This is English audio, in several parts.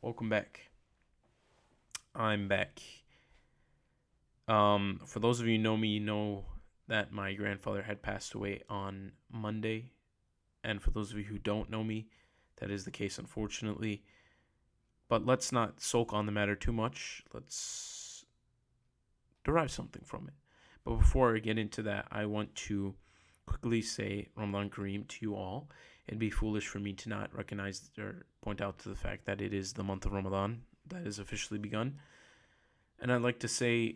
Welcome back. I'm back. For those of you who know me, you know that my grandfather had passed away on Monday. And for those of you who don't know me, that is the case, unfortunately. But let's not sulk on the matter too much. Let's derive something from it. But before I get into that, I want to quickly say Ramadan Kareem to you all. It'd be foolish for me to not recognize or point out to the fact that it is the month of Ramadan that is officially begun. And I'd like to say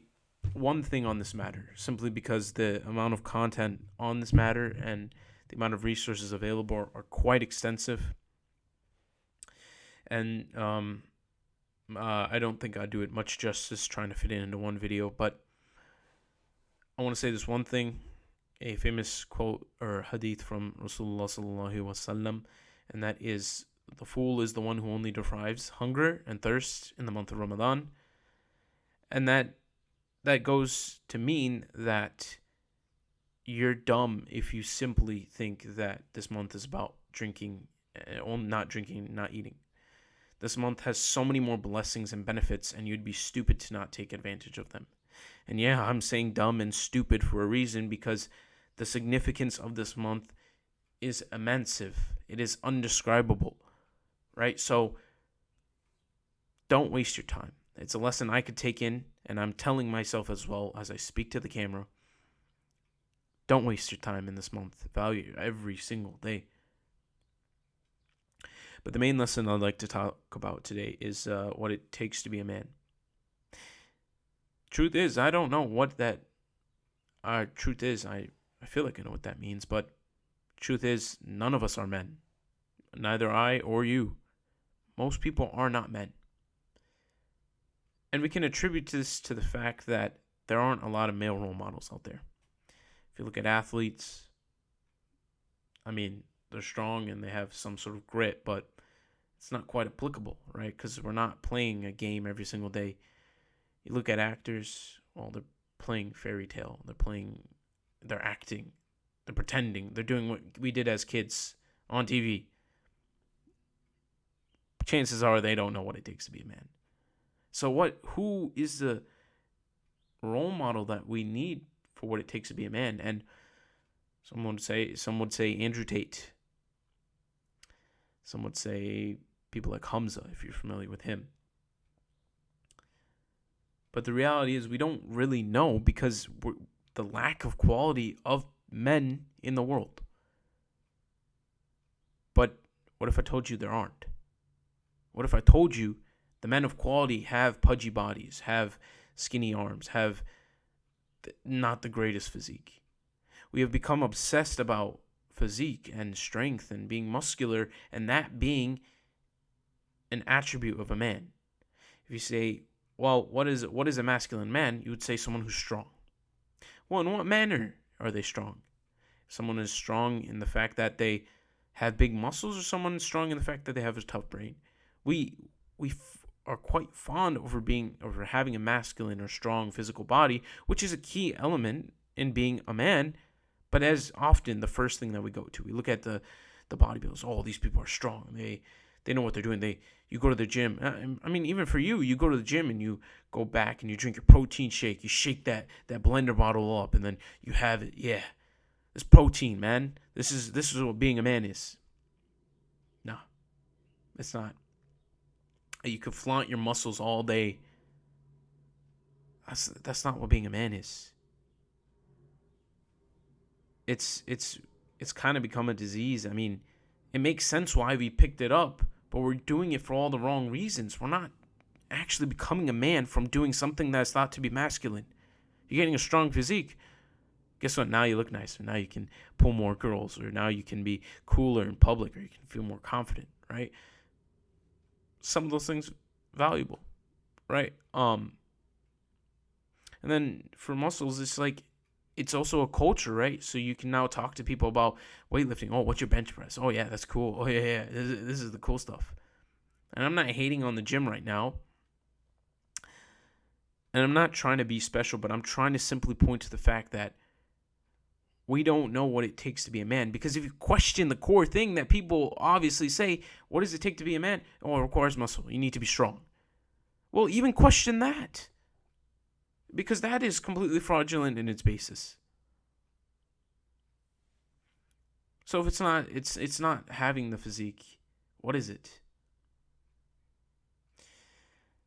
one thing on this matter, simply because the amount of content on this matter and the amount of resources available are quite extensive. And I don't think I'd do it much justice trying to fit it into one video, but I want to say this one thing, a famous quote or hadith from Rasulullah sallallahu alaihi wasallam, and that is, the fool is the one who only derives hunger and thirst in the month of Ramadan. And that goes to mean that you're dumb if you simply think that this month is about drinking, not eating. This month has so many more blessings and benefits, and you'd be stupid to not take advantage of them. And yeah, I'm saying dumb and stupid for a reason, because the significance of this month is immense. It is undescribable, right? So don't waste your time. It's a lesson I could take in, and I'm telling myself as well as I speak to the camera. Don't waste your time in this month. Value every single day. But the main lesson I'd like to talk about today is what it takes to be a man. Truth is, I don't know what that truth is. I feel like I know what that means, but truth is, none of us are men. Neither I or you. Most people are not men. And we can attribute this to the fact that there aren't a lot of male role models out there. If you look at athletes, I mean, they're strong and they have some sort of grit, but it's not quite applicable, right? Because we're not playing a game every single day. You look at actors, well, they're playing fairy tale. They're acting, they're pretending, they're doing what we did as kids on TV. Chances are they don't know what it takes to be a man. So who is the role model that we need for what it takes to be a man? And some would say Andrew Tate. Some would say people like Hamza, if you're familiar with him. But the reality is we don't really know, because the lack of quality of men in the world. But what if I told you there aren't? What if I told you the men of quality have pudgy bodies, have skinny arms, have not the greatest physique? We have become obsessed about physique and strength and being muscular, and that being an attribute of a man. If you say, well, what is a masculine man? You would say someone who's strong. Well, in what manner are they strong? Someone is strong in the fact that they have big muscles, or someone is strong in the fact that they have a tough brain? We are quite fond over having a masculine or strong physical body, which is a key element in being a man. But as often, the first thing that we go to, we look at the bodybuilders. Oh, these people are strong. They know what they're doing. You go to the gym. I mean, even for you go to the gym and you go back and you drink your protein shake. You shake that blender bottle up and then you have it. Yeah, it's protein, man. This is what being a man is. No, it's not. You could flaunt your muscles all day. That's not what being a man is. It's kind of become a disease. I mean, it makes sense why we picked it up, but we're doing it for all the wrong reasons. We're not actually becoming a man from doing something that's thought to be masculine. You're getting a strong physique. Guess what? Now you look nicer. Now you can pull more girls, or now you can be cooler in public, or you can feel more confident, right? Some of those things valuable, right? And then for muscles, it's also a culture, right? So you can now talk to people about weightlifting. Oh, what's your bench press? Oh yeah, that's cool. Oh yeah. This is the cool stuff. And I'm not hating on the gym right now, and I'm not trying to be special, but I'm trying to simply point to the fact that we don't know what it takes to be a man. Because if you question the core thing that people obviously say, what does it take to be a man? Oh, it requires muscle. You need to be strong. Well, even question that. Because that is completely fraudulent in its basis. So if it's not having the physique, what is it?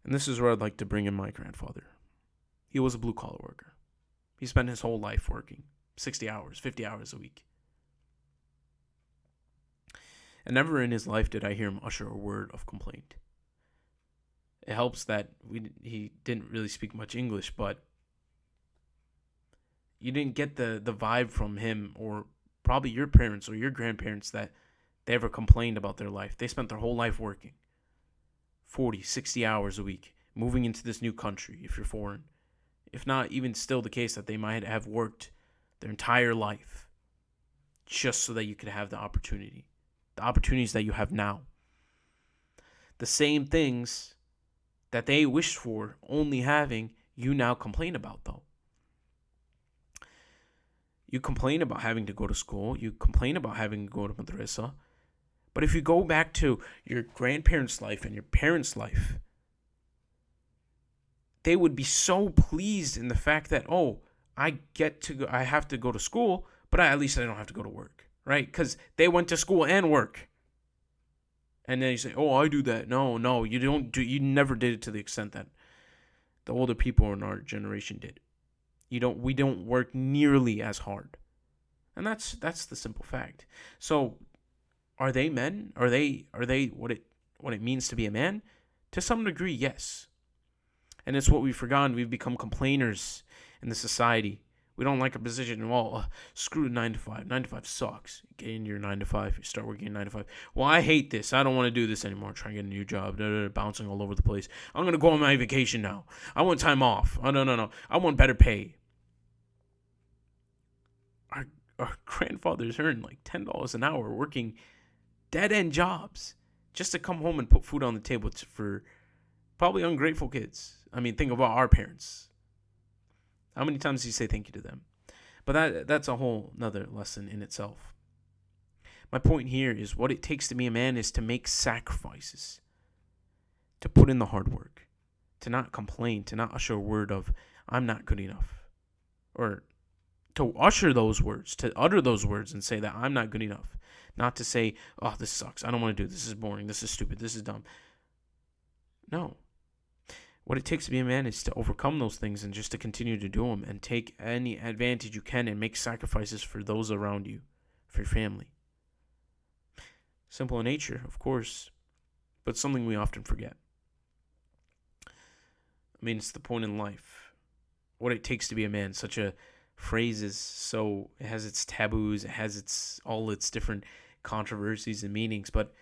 And this is where I'd like to bring in my grandfather. He was a blue-collar worker. He spent his whole life working, 60 hours, 50 hours a week. And never in his life did I hear him utter a word of complaint. It helps that he didn't really speak much English, but you didn't get the vibe from him or probably your parents or your grandparents that they ever complained about their life. They spent their whole life working 40, 60 hours a week, moving into this new country if you're foreign. If not even still the case that they might have worked their entire life just so that you could have the opportunities that you have now. The same things that they wished for only having, you now complain about, though. You complain about having to go to school. You complain about having to go to madrasa. But if you go back to your grandparents' life and your parents' life, they would be so pleased in the fact that, oh, I have to go to school, but at least I don't have to go to work, right? Because they went to school and work. And then you say, oh, I do that. No, you never did it to the extent that the older people in our generation did. We don't work nearly as hard. And that's the simple fact. So are they men? Are they what it means to be a man? To some degree, yes. And it's what we've forgotten. We've become complainers in the society. We don't like our position. Well, screw 9 to 5. 9 to 5 sucks. Get into your 9 to 5. You start working at 9 to 5. Well, I hate this. I don't want to do this anymore. Try and get a new job. Bouncing all over the place. I'm going to go on my vacation now. I want time off. Oh, no. I want better pay. Our grandfathers earned like $10 an hour working dead-end jobs just to come home and put food on the table for probably ungrateful kids. I mean, think about our parents. How many times do you say thank you to them? But that's a whole nother lesson in itself. My point here is what it takes to be a man is to make sacrifices, to put in the hard work, to not complain, to not utter a word of, I'm not good enough. Or to utter those words and say that I'm not good enough. Not to say, oh, this sucks. I don't want to do this. This is boring. This is stupid. This is dumb. No. What it takes to be a man is to overcome those things and just to continue to do them and take any advantage you can and make sacrifices for those around you, for your family. Simple in nature, of course, but something we often forget. I mean, it's the point in life. What it takes to be a man. Such a phrase is so, it has its taboos, it has all its different controversies and meanings, but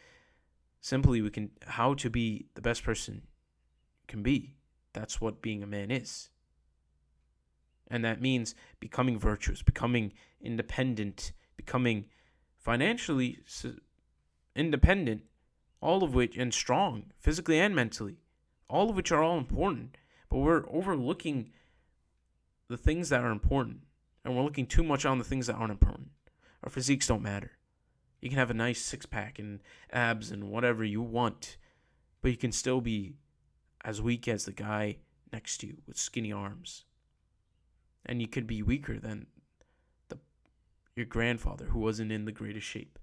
simply how to be the best person can be. That's what being a man is. And that means becoming virtuous, becoming independent, becoming financially independent, all of which, and strong, physically and mentally, all of which are all important. But we're overlooking the things that are important, and we're looking too much on the things that aren't important. Our physiques don't matter. You can have a nice six-pack and abs and whatever you want, but you can still be as weak as the guy next to you with skinny arms. And you could be weaker than your grandfather who wasn't in the greatest shape.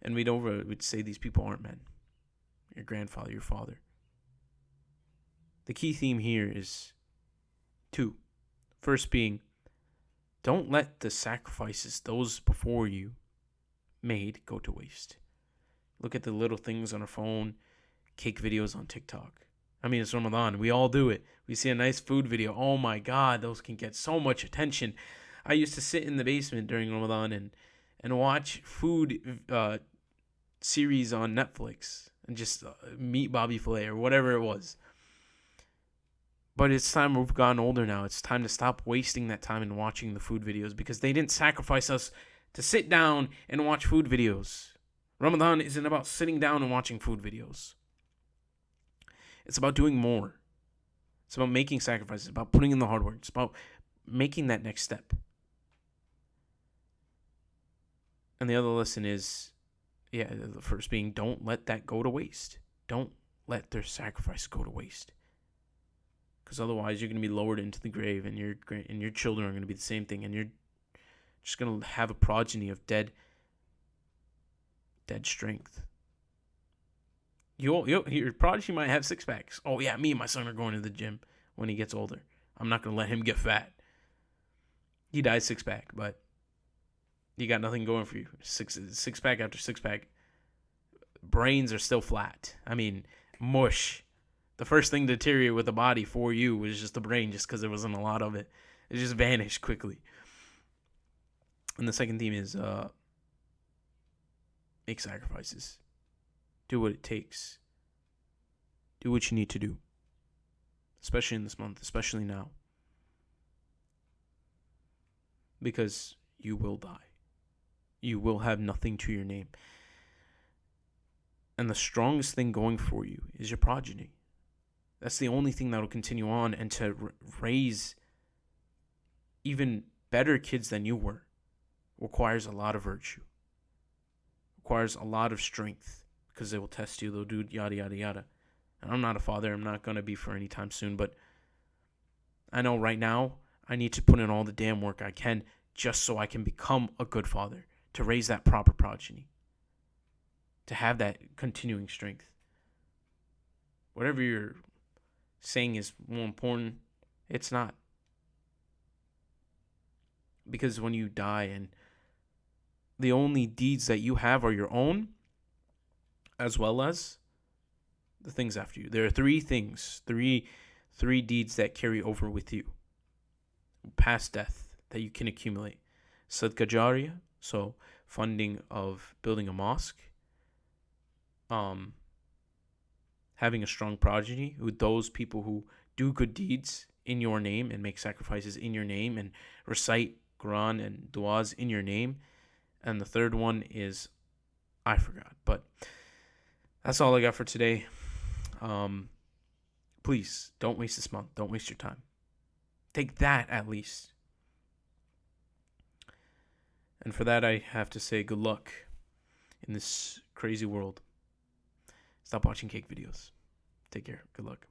And we'd say these people aren't men. Your grandfather, your father. The key theme here is two. First being, don't let the sacrifices those before you made go to waste. Look at the little things on our phone, cake videos on TikTok. I mean, it's Ramadan. We all do it. We see a nice food video. Oh my God, those can get so much attention. I used to sit in the basement during Ramadan and watch food series on Netflix and just meet Bobby Flay or whatever it was. But it's time, we've gotten older now. It's time to stop wasting that time in watching the food videos because they didn't sacrifice us to sit down and watch food videos. Ramadan isn't about sitting down and watching food videos. It's about doing more. It's about making sacrifices. It's about putting in the hard work. It's about making that next step. And the other lesson is, the first being, don't let that go to waste. Don't let their sacrifice go to waste. Because otherwise you're going to be lowered into the grave, and your children are going to be the same thing, and you're just going to have a progeny of dead strength. Your prodigy might have six packs. Oh yeah, me and my son are going to the gym when he gets older. I'm not going to let him get fat. He dies six pack, but you got nothing going for you. Six pack after six pack. Brains are still flat. I mean, mush. The first thing to deteriorate with the body for you was just the brain, just because there wasn't a lot of it. It just vanished quickly. And the second theme is make sacrifices. Do what it takes. Do what you need to do. Especially in this month, especially now. Because you will die. You will have nothing to your name. And the strongest thing going for you is your progeny. That's the only thing that will continue on, and to raise even better kids than you were requires a lot of virtue. Requires a lot of strength, because they will test you. They'll do yada, yada, yada. And I'm not a father. I'm not going to be for any time soon. But I know right now I need to put in all the damn work I can just so I can become a good father, to raise that proper progeny, to have that continuing strength. Whatever you're saying is more important, it's not. Because when you die and the only deeds that you have are your own, as well as the things after you. There are three things, three deeds that carry over with you past death that you can accumulate. Sadqa Jariyah, so funding of building a mosque. Having a strong progeny, with those people who do good deeds in your name and make sacrifices in your name and recite Quran and du'as in your name. And the third one is, I forgot, but that's all I got for today. Please don't waste this month. Don't waste your time. Take that at least. And for that, I have to say good luck in this crazy world. Stop watching cake videos. Take care. Good luck.